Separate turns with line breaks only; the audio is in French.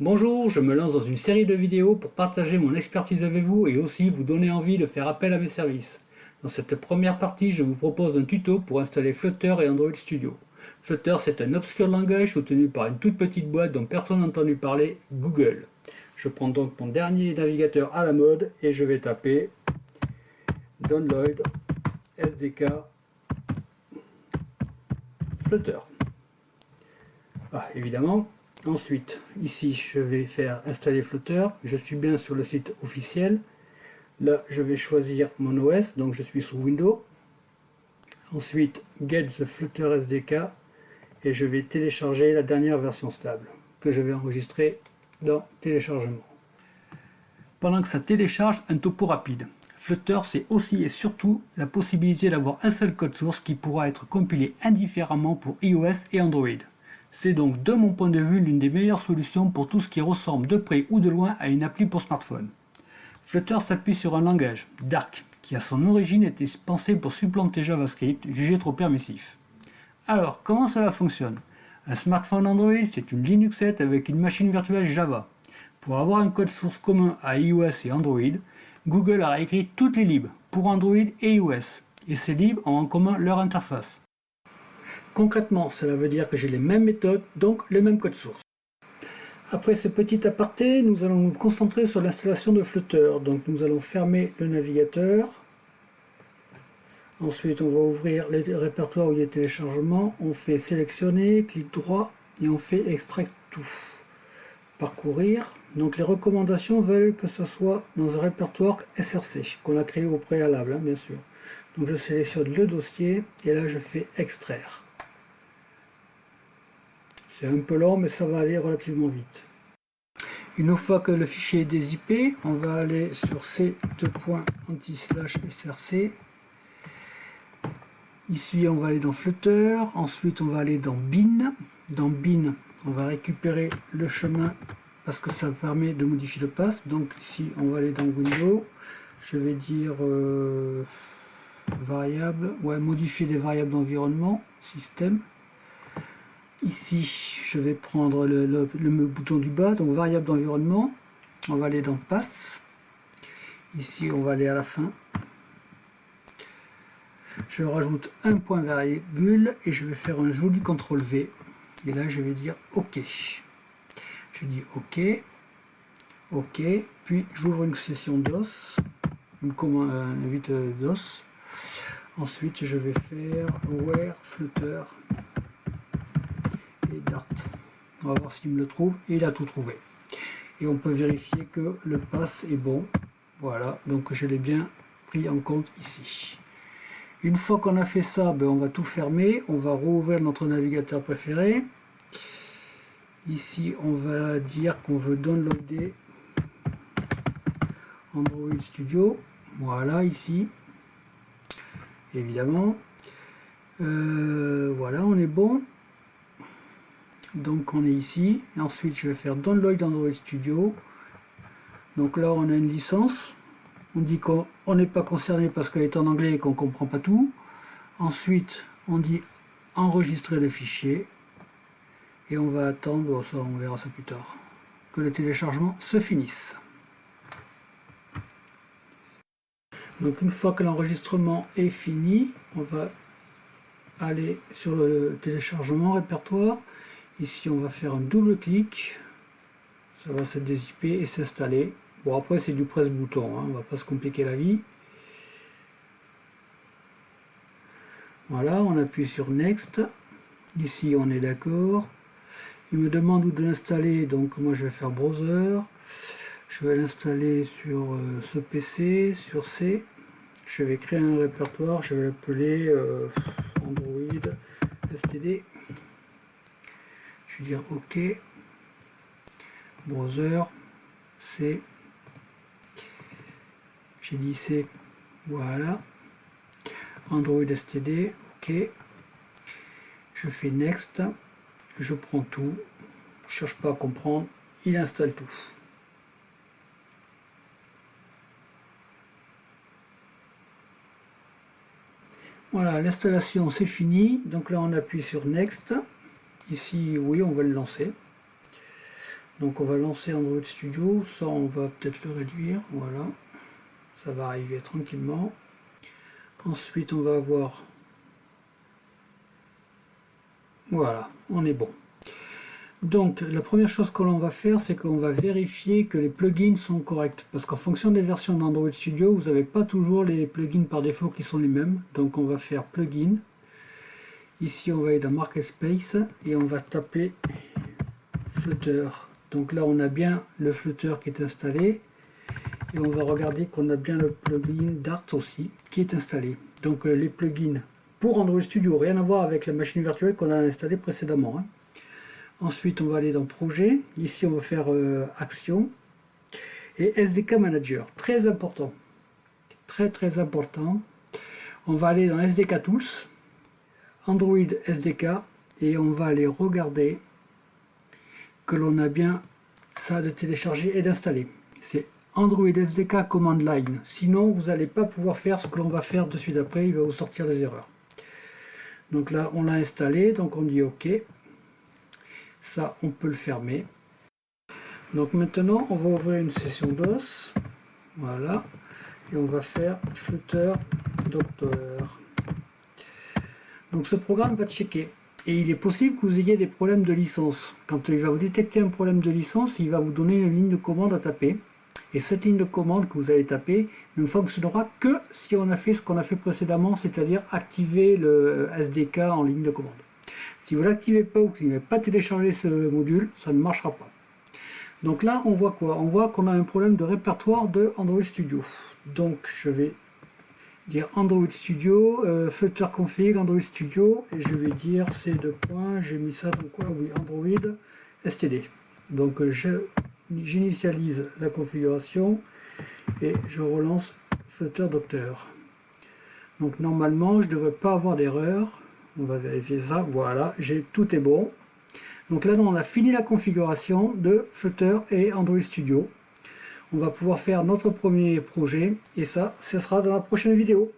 Bonjour, je me lance dans une série de vidéos pour partager mon expertise avec vous et aussi vous donner envie de faire appel à mes services. Dans cette première partie, je vous propose un tuto pour installer Flutter et Android Studio. Flutter, c'est un obscur langage soutenu par une toute petite boîte dont personne n'a entendu parler, Google. Je prends donc mon dernier navigateur à la mode et je vais taper Download SDK Flutter. Évidemment. Ensuite, ici, je vais faire installer Flutter. Je suis bien sur le site officiel. Là, je vais choisir mon OS, donc je suis sous Windows. Ensuite, Get the Flutter SDK. Et je vais télécharger la dernière version stable, que je vais enregistrer dans téléchargement. Pendant que ça télécharge, un topo rapide. Flutter, c'est aussi et surtout la possibilité d'avoir un seul code source qui pourra être compilé indifféremment pour iOS et Android. C'est donc, de mon point de vue, l'une des meilleures solutions pour tout ce qui ressemble de près ou de loin à une appli pour smartphone. Flutter s'appuie sur un langage, Dark, qui à son origine était pensé pour supplanter JavaScript, jugé trop permissif. Alors, comment cela fonctionne? Un smartphone Android, c'est une Linuxette avec une machine virtuelle Java. Pour avoir un code source commun à iOS et Android, Google a réécrit toutes les libs pour Android et iOS, et ces libs ont en commun leur interface. Concrètement, cela veut dire que j'ai les mêmes méthodes, donc le même code source. Après ce petit aparté, nous allons nous concentrer sur l'installation de Flutter. Donc nous allons fermer le navigateur. Ensuite, on va ouvrir les répertoires où il y a téléchargement. On fait sélectionner, clic droit et on fait extract tout. Parcourir. Donc les recommandations veulent que ce soit dans un répertoire SRC qu'on a créé au préalable, bien sûr. Donc je sélectionne le dossier et là je fais extraire. C'est un peu lent, mais ça va aller relativement vite. Une fois que le fichier est dézippé, on va aller sur c:/src. Ici, on va aller dans Flutter. Ensuite, on va aller dans bin. Dans bin, on va récupérer le chemin parce que ça permet de modifier le path. Donc ici, on va aller dans Windows. Je vais dire variable. Ouais, modifier des variables d'environnement, système. Ici, je vais prendre le bouton du bas, donc variable d'environnement. On va aller dans Path. Ici, on va aller à la fin. Je rajoute un point virgule et je vais faire un joli CTRL V. Et là, je vais dire OK. Je dis OK. OK. Puis, j'ouvre une session DOS. Une commande invite DOS. Ensuite, je vais faire where flutter. Et Dart. On va voir s'il me le trouve et il a tout trouvé. Et on peut vérifier que le pass est bon. Voilà, donc je l'ai bien pris en compte ici. Une fois qu'on a fait ça, on va tout fermer. On va rouvrir notre navigateur préféré. Ici, on va dire qu'on veut downloader Android Studio. Voilà, ici. Évidemment. Voilà, on est bon. Donc on est ici, et ensuite je vais faire Download Android Studio. Donc là on a une licence, on dit qu'on n'est pas concerné parce qu'elle est en anglais et qu'on ne comprend pas tout. Ensuite on dit enregistrer le fichier, et on va attendre, ça on verra ça plus tard, que le téléchargement se finisse. Donc une fois que l'enregistrement est fini, on va aller sur le téléchargement répertoire. Ici, on va faire un double clic, ça va se dézipper et s'installer. Bon, après, c'est du presse-bouton, hein, on va pas se compliquer la vie. Voilà, on appuie sur Next. Ici, on est d'accord. Il me demande où de l'installer, donc moi je vais faire Browser. Je vais l'installer sur ce PC, sur C. Je vais créer un répertoire, je vais l'appeler Android STD. Je vais dire OK, browser, C, j'ai dit C, voilà, Android STD, OK, je fais Next, je prends tout, je cherche pas à comprendre, il installe tout. Voilà, l'installation c'est fini, donc là on appuie sur Next. Ici, oui, on va le lancer. Donc on va lancer Android Studio, ça on va peut-être le réduire, voilà, ça va arriver tranquillement. Ensuite on va avoir, voilà, on est bon. Donc la première chose que l'on va faire, c'est qu'on va vérifier que les plugins sont corrects, parce qu'en fonction des versions d'Android Studio, vous n'avez pas toujours les plugins par défaut qui sont les mêmes. Donc on va faire plugin, ici on va aller dans Marketplace et on va taper Flutter. Donc là on a bien le Flutter qui est installé et on va regarder qu'on a bien le plugin Dart aussi qui est installé. Donc les plugins pour Android Studio, rien à voir avec la machine virtuelle qu'on a installée précédemment. Ensuite on va aller dans Projet, ici on va faire Action et SDK Manager, très important, très important. On va aller dans SDK Tools, Android SDK et on va aller regarder que l'on a bien ça de télécharger et d'installer. C'est Android SDK Command Line. Sinon, vous n'allez pas pouvoir faire ce que l'on va faire de suite après. Il va vous sortir des erreurs. Donc là, on l'a installé. Donc on dit OK. Ça, on peut le fermer. Donc maintenant, on va ouvrir une session DOS. Voilà. Et on va faire Flutter Doctor. Donc ce programme va checker. Et il est possible que vous ayez des problèmes de licence. Quand il va vous détecter un problème de licence, il va vous donner une ligne de commande à taper. Et cette ligne de commande que vous allez taper ne fonctionnera que si on a fait ce qu'on a fait précédemment, c'est-à-dire activer le SDK en ligne de commande. Si vous ne l'activez pas ou que vous n'avez pas téléchargé ce module, ça ne marchera pas. Donc là, on voit quoi? On voit qu'on a un problème de répertoire de Android Studio. Donc je vais dire Android Studio, Flutter config, Android Studio, et je vais dire ces deux points, j'ai mis ça dans quoi? Oui, Android STD. Donc j'initialise la configuration et je relance Flutter Doctor. Donc normalement je ne devrais pas avoir d'erreur. On va vérifier ça. Voilà, tout est bon. Donc là on a fini la configuration de Flutter et Android Studio. On va pouvoir faire notre premier projet et ça, ce sera dans la prochaine vidéo.